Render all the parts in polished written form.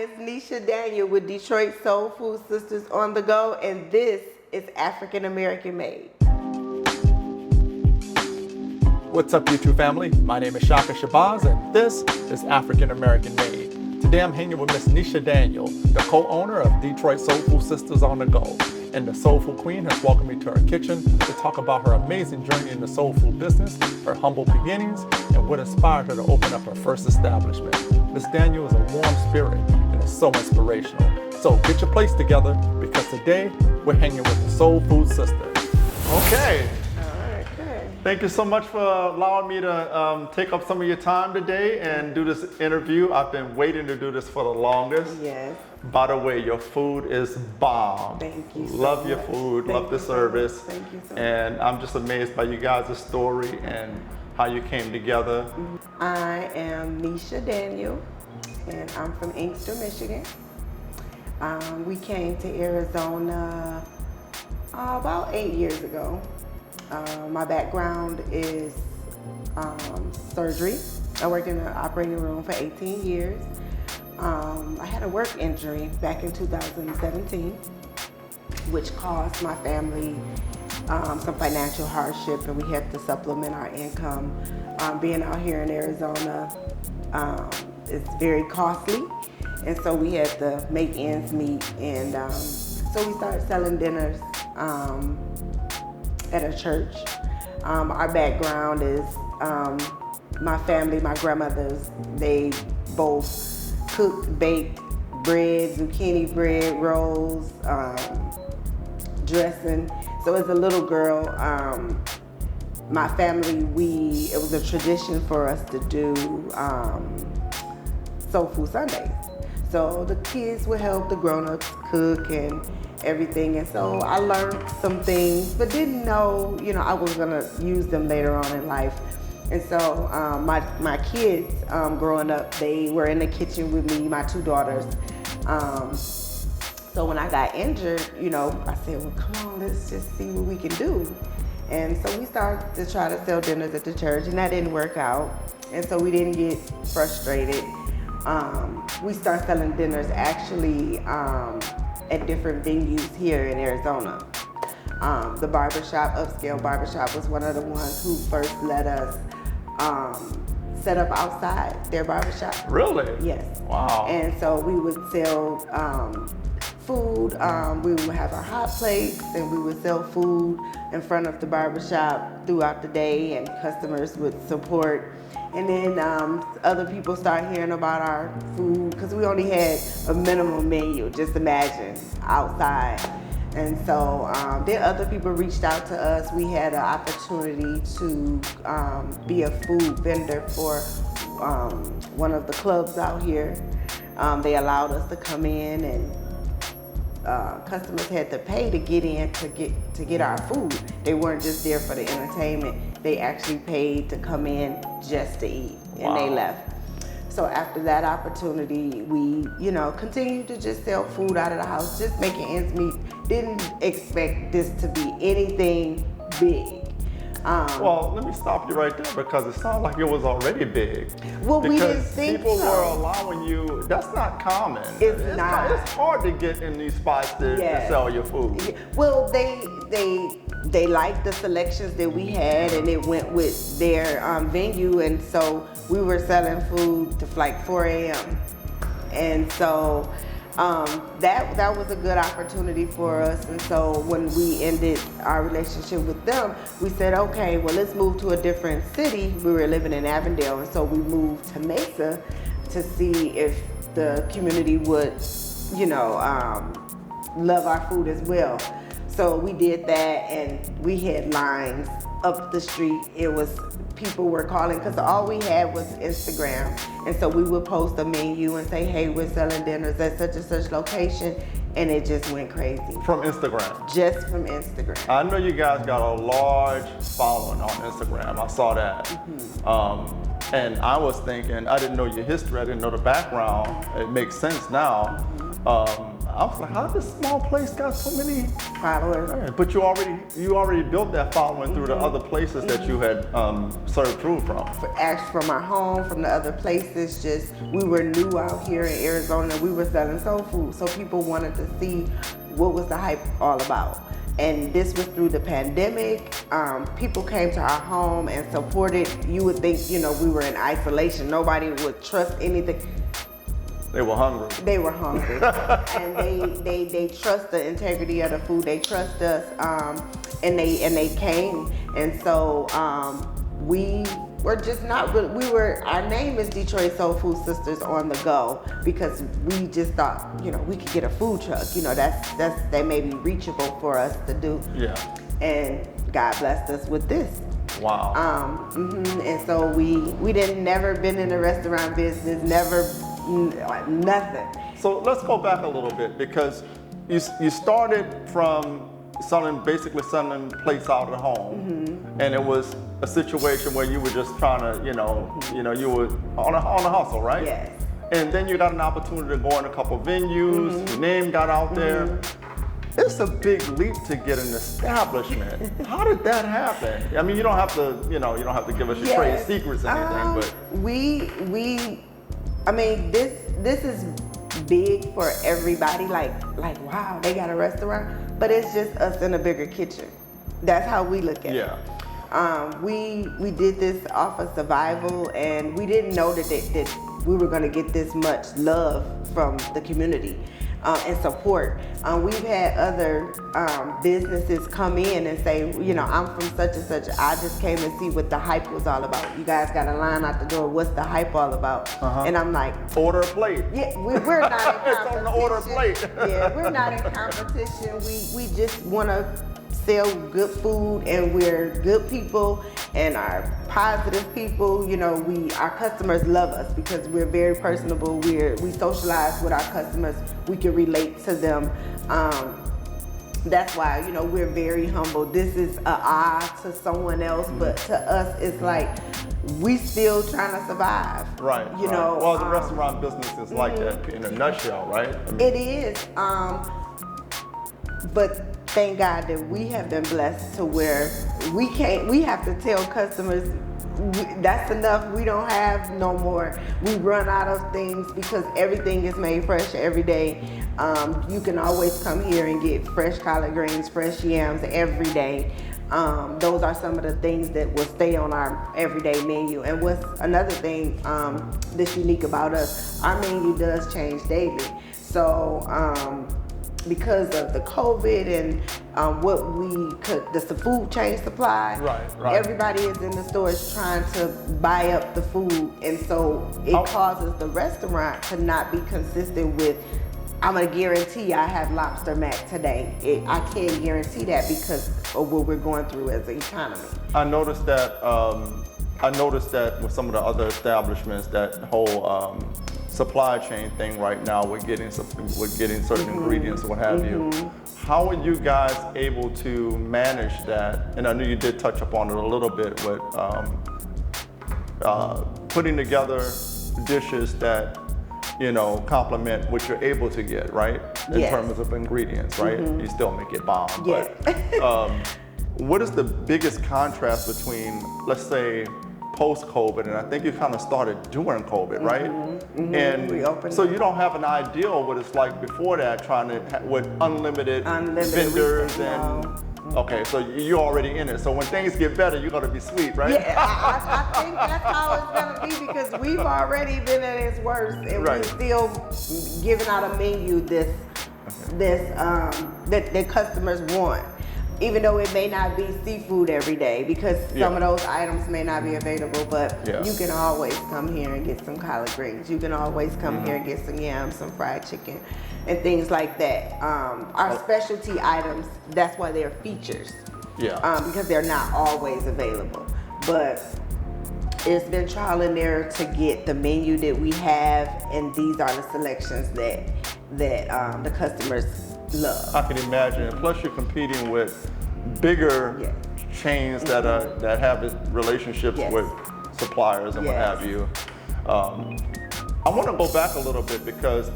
it's Nisha Daniel with Detroit Soul Food Sistas on the go, and this is African-American-Made. What's up, YouTube family? My name is Shaka and this is African-American-Made. Today I'm hanging with Miss Nisha Daniel, the co-owner of Detroit Soul Food Sistas on the go. And the Soul Food Queen has welcomed me to her kitchen to talk about her amazing journey in the soul food business, her humble beginnings, and what inspired her to open up her first establishment. Miss Daniel is a warm spirit and is so inspirational. So get your plates together because today we're hanging with the Soul Food Sisters. Okay. Thank you so much for allowing me to take up some of your time today and do this interview. I've been waiting to do this for the longest. Yes. By the way, your food is bomb. Thank you so Love your much. food, Thank love the you so service. much. Thank you so much. And I'm just amazed by you guys' story and how you came together. I am Nisha Daniel, and I'm from Inkster, Michigan. We came to Arizona about 8 years ago. My background is surgery. I worked in the operating room for 18 years. I had a work injury back in 2017, which caused my family some financial hardship, and we had to supplement our income. Being out here in Arizona, it's very costly, and so we had to make ends meet. And so we started selling dinners at a church. Our background is my family, my grandmothers, they both cooked, baked bread, zucchini bread, rolls, dressing. So as a little girl, my family, it was a tradition for us to do Soul Food Sundays. So the kids would help the grown-ups cook and everything, and so I learned some things, but didn't know, I was gonna use them later on in life. And so my kids growing up, they were in the kitchen with me, my two daughters. So when I got injured, I said, well, come on, let's just see what we can do. And so we started to try to sell dinners at the church, and that didn't work out. And so we didn't get frustrated. We started selling dinners actually at different venues here in Arizona. The barbershop, Upscale Barbershop, was one of the ones who first let us set up outside their barbershop. Really? Yes. Wow. And so we would sell food. We would have our hot plates, and we would sell food in front of the barbershop throughout the day, and customers would support. And then other people started hearing about our food because we only had a minimum menu, just imagine, outside. And so then other people reached out to us. We had an opportunity to be a food vendor for one of the clubs out here. They allowed us to come in, and customers had to pay to get in to get our food. They weren't just there for the entertainment. They actually paid to come in just to eat, and they left. So after that opportunity, we, continued to just sell food out of the house, just making ends meet. Didn't expect this to be anything big. Well, let me stop you right there because it sounds like it was already big. Well, we didn't because think people so. were allowing you. That's not common. It's not. It's hard to get in these spots to sell your food. Well, they liked the selections that we had, and it went with their venue, and so we were selling food to like 4 a.m. And so that was a good opportunity for us. And so when we ended our relationship with them, we said, okay, well, let's move to a different city. We were living in Avondale, and so we moved to Mesa to see if the community would, love our food as well. So we did that, and we had lines up the street. People were calling because all we had was Instagram. And so we would post a menu and say, hey, we're selling dinners at such and such location. And it just went crazy. From Instagram? Just from Instagram. I know you guys got a large following on Instagram. I saw that. Mm-hmm. And I was thinking, I didn't know your history. I didn't know the background. It makes sense now. I was like, how did this small place got so many followers. Right, but you already built that following through the other places that you had served food from. Actually, from our home, from the other places, just we were new out here in Arizona. We were selling soul food, so people wanted to see what was the hype all about. And this was through the pandemic. People came to our home and supported. You would think, we were in isolation. Nobody would trust anything. They were hungry. They were hungry, and they trust the integrity of the food. They trust us, and they came, and so we were just not really. Our name is Detroit Soul Food Sisters on the go because we just thought, we could get a food truck. That may be reachable for us to do. Yeah. And God blessed us with this. Wow. And so we didn't never been in the restaurant business, never. Nothing. So let's go back a little bit because you started from basically selling plates out at home, and it was a situation where you were just trying to, you were on a hustle, right? Yes. And then you got an opportunity to go in a couple venues. Your name got out there. It's a big leap to get an establishment. How did that happen? I mean, you don't have to, you don't have to give us your trade secrets or anything, but this is big for everybody. Like wow, they got a restaurant, but it's just us in a bigger kitchen. That's how we look at it. We did this off of survival, and we didn't know that we were going to get this much love from the community and support. We've had other businesses come in and say, I'm from such and such. I just came to see what the hype was all about. You guys got a line out the door. What's the hype all about? And I'm like, order a plate. Yeah, we're not in competition. It's on the order a plate. Yeah, we're not in competition. We just want to sell good food, and we're good people and are positive people. Our customers love us because we're very personable. We socialize with our customers. We can relate to them. That's why, we're very humble. This is to someone else, but to us, it's like we still trying to survive. Right. Well, the restaurant business is like that in a nutshell, right? It is. But thank God that we have been blessed to where we have to tell customers that's enough. We don't have no more. We run out of things because everything is made fresh every day. You can always come here and get fresh collard greens, fresh yams every day. Those are some of the things that will stay on our everyday menu. And what's another thing that's unique about us, our menu does change daily. So because of the COVID and the food chain supply, right. Everybody is in the stores trying to buy up the food, and so it causes the restaurant to not be consistent with, I'm gonna guarantee I have lobster mac today. I can't guarantee that because of what we're going through as an economy. I noticed that with some of the other establishments, that whole supply chain thing right now, we're getting certain ingredients and what have you. How are you guys able to manage that? And I know you did touch upon it a little bit with putting together dishes that complement what you're able to get, right? In terms of ingredients, right? You still make it bomb, but what is the biggest contrast between, let's say, post-COVID, and I think you kind of started during COVID, right? And we opened so you don't have an idea of what it's like before that, trying to with unlimited vendors and. Okay, so you're already in it. So when things get better, you're gonna be sweet, right? Yeah, I think that's how it's gonna be because we've already been at its worst, and we're still giving out a menu that customers want. Even though it may not be seafood every day because some of those items may not be available, but you can always come here and get some collard greens. You can always come here and get some yams, some fried chicken, and things like that. Our specialty items, that's why they're features. Because they're not always available. But it's been trial and error to get the menu that we have, and these are the selections that the customers love. I can imagine. Plus, you're competing with bigger chains that have relationships with suppliers and what have you. I want to go back a little bit because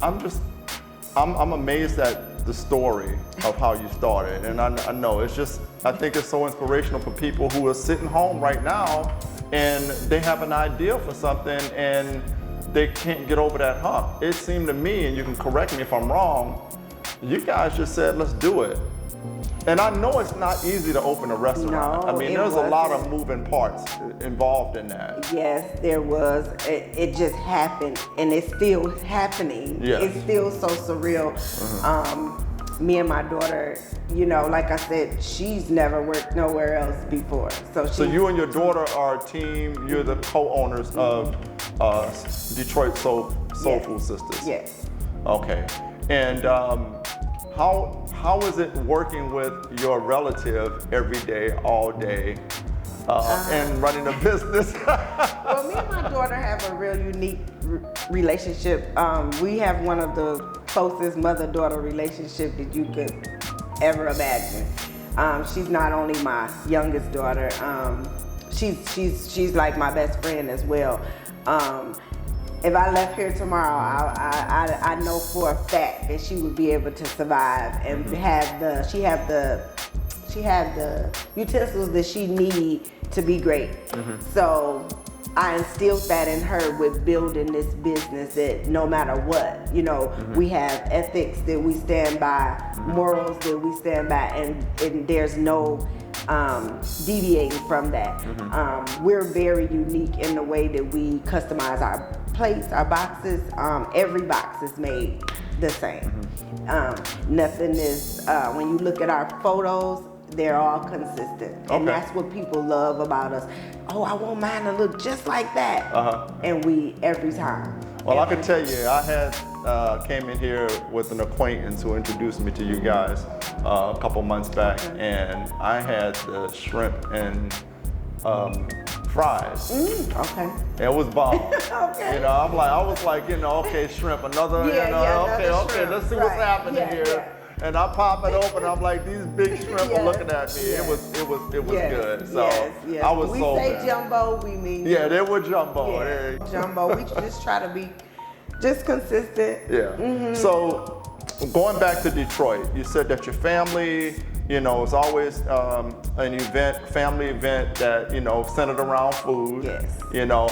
I'm amazed at the story of how you started, and I know it's just, I think it's so inspirational for people who are sitting home right now and they have an idea for something and they can't get over that hump. It seemed to me, and you can correct me if I'm wrong, you guys just said, let's do it. And I know it's not easy to open a restaurant. No, I mean, there's a lot of moving parts involved in that. Yes, there was. It just happened, and it's still happening. Yes. It's still so surreal. Me and my daughter, you know, like I said, she's never worked nowhere else before. So you and your daughter are a team. You're the co-owners of Detroit Soul Food Sistas. Yes. Okay. And how is it working with your relative every day, all day, and running a business? Well, me and my daughter have a real unique relationship. We have one of the closest mother-daughter relationship that you could ever imagine. She's not only my youngest daughter, she's like my best friend as well. If I left here tomorrow, I know for a fact that she would be able to survive and she have the utensils that she need to be great. So I instilled that in her with building this business, that no matter what, you know, we have ethics that we stand by, morals that we stand by, and there's no deviating from that. We're very unique in the way that we customize our plates, our boxes. Every box is made the same. Nothing is, when you look at our photos, they're all consistent. And that's what people love about us. Oh, I want mine to look just like that. And we, every time. Well, I can tell you, I had came in here with an acquaintance who introduced me to you guys a couple months back, and I had the shrimp and fries. Okay. It was bomb. Okay. You know, I was like, you know, okay, shrimp, another, you know, another okay, shrimp. let's see what's happening here. Yeah. And I pop it open, I'm like, these big shrimp are looking at me. It was good. So I was sold. We say jumbo, we mean yeah, they were jumbo. Yeah. Jumbo. We just try to be just consistent. Yeah. So going back to Detroit, you said that your family, you know, it's always an event, family event that, you know, centered around food. Yes. You know,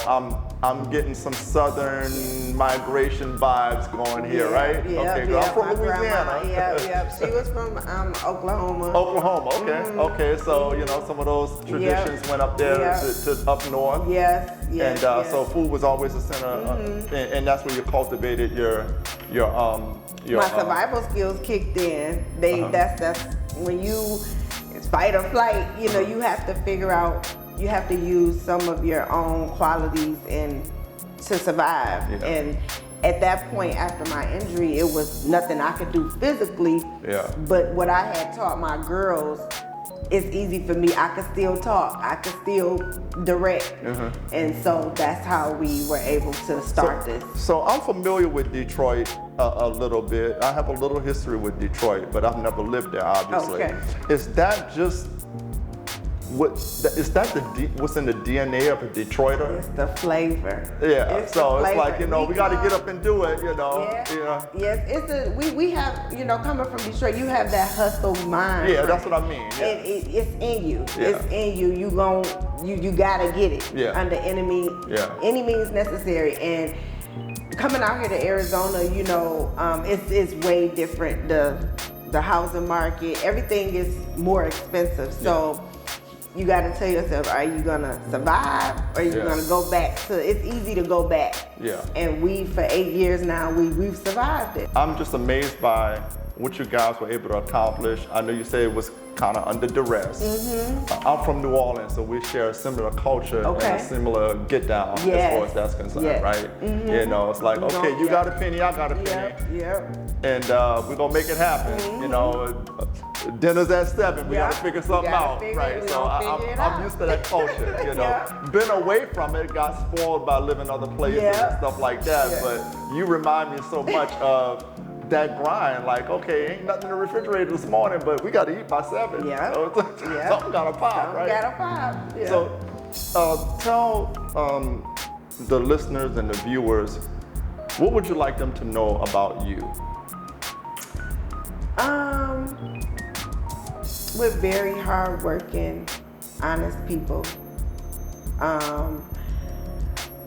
I'm getting some southern migration vibes going here, right? Okay, 'cause I'm from Louisiana. Yeah. She was from Oklahoma. Oklahoma, okay. Okay, so, you know, some of those traditions went up there to up north. Yes. And so food was always the center, and that's where you cultivated your my survival skills kicked in. That's when it's fight or flight. You know, you have to figure out. You have to use some of your own qualities to survive. And at that point, after my injury, it was nothing I could do physically. But what I had taught my girls, it's easy for me. I could still talk. I could still direct. And so that's how we were able to start this. So I'm familiar with Detroit a little bit. I have a little history with Detroit, but I've never lived there, obviously. Okay. Is that just what's in the DNA of a Detroiter? It's the flavor. Yeah. It's so the it's flavor. like, you know, we got to get up and do it, you know. Yes, we have, you know, coming from Detroit, you have that hustle mind. Yeah, that's what I mean. Yeah. It's in you. It's in you. You gotta get it under any means necessary. And coming out here to Arizona, you know, it's way different. The housing market, everything is more expensive. So you got to tell yourself, are you gonna survive, or are you gonna go back to? It's easy to go back. And for 8 years now, we've survived it. I'm just amazed by what you guys were able to accomplish. I know you said it was kind of under duress. I'm from New Orleans, so we share a similar culture and a similar get down as far as that's concerned, right? You know, it's like, okay, you got a penny, I got a penny. And we're gonna make it happen. You know, dinner's at 7, we gotta figure something out, right? So I'm used to that culture, you know. Been away from it, got spoiled by living other places and stuff like that, but you remind me so much of that grind, like, okay, ain't nothing in the refrigerator this morning, but we gotta eat by 7. So something gotta pop, right? So tell the listeners and the viewers, what would you like them to know about you? We're very hardworking, honest people.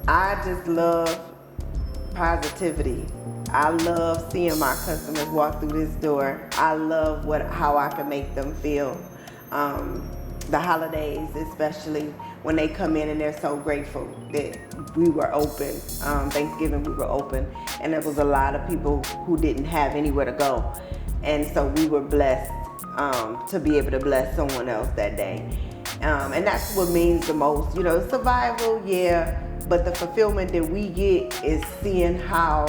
I just love positivity. I love seeing my customers walk through this door. I love how I can make them feel. The holidays, especially when they come in and they're so grateful that we were open. Thanksgiving we were open, and there was a lot of people who didn't have anywhere to go, and so we were blessed to be able to bless someone else that day. And that's what means the most. You know, survival, yeah, but the fulfillment that we get is seeing how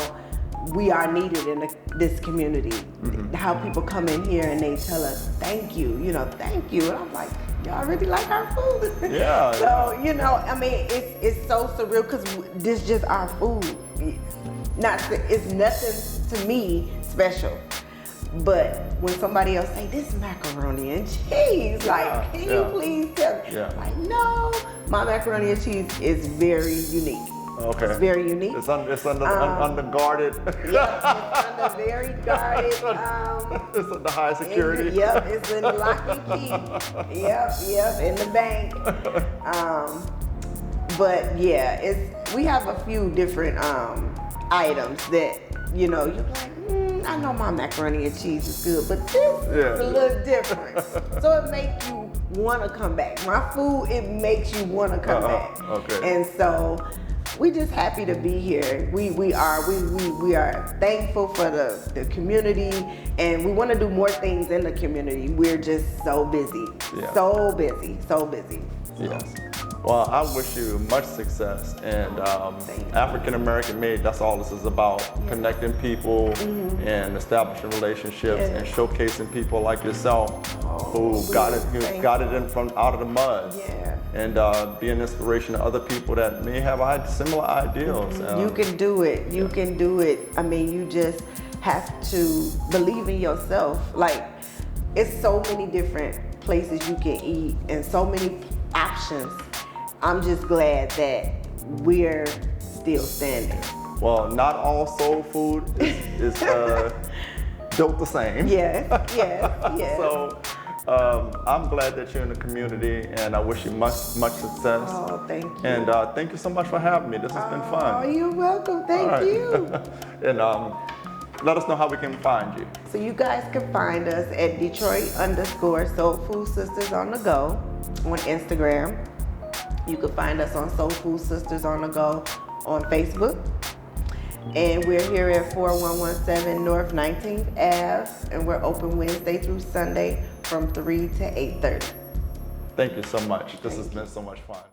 we are needed in this community. Mm-hmm. How people come in here and they tell us, thank you, thank you. And I'm like, y'all really like our food. Yeah. So, I mean, it's so surreal because this is just our food. It's nothing to me special. But when somebody else say, this macaroni and cheese, like, can you please tell me? Yeah. Like, no, my macaroni and cheese is very unique. Okay. It's very unique. It's under guarded. Yeah, it's under very guarded. It's under high security. It's in lock and key. Yep, in the bank. But yeah, we have a few different items that you're like, I know my macaroni and cheese is good, but this is a little different. So it makes you want to come back. My food, it makes you want to come back. Okay. And so we just happy to be here. We are thankful for the community, and we want to do more things in the community. We're just so busy, so busy. Yes. Well, I wish you much success, and African-American-Made, that's all this is about, connecting people and establishing relationships and showcasing people like yourself who got it in from out of the mud, and be an inspiration to other people that may have similar ideals. You can do it. You can do it. I mean, you just have to believe in yourself. Like, it's so many different places you can eat and so many options. I'm just glad that we're still standing. Well, not all soul food is built the same. Yes. So I'm glad that you're in the community, and I wish you much success. Oh, thank you. And thank you so much for having me. This has been fun. Oh, you're welcome. Thank you. And let us know how we can find you. So you guys can find us at Detroit_Soul Food Sisters on the go on Instagram. You can find us on Soul Food Sisters on the Go on Facebook. And we're here at 4117 North 19th Ave, and we're open Wednesday through Sunday from 3 to 8:30. Thank you so much. This has been so much fun.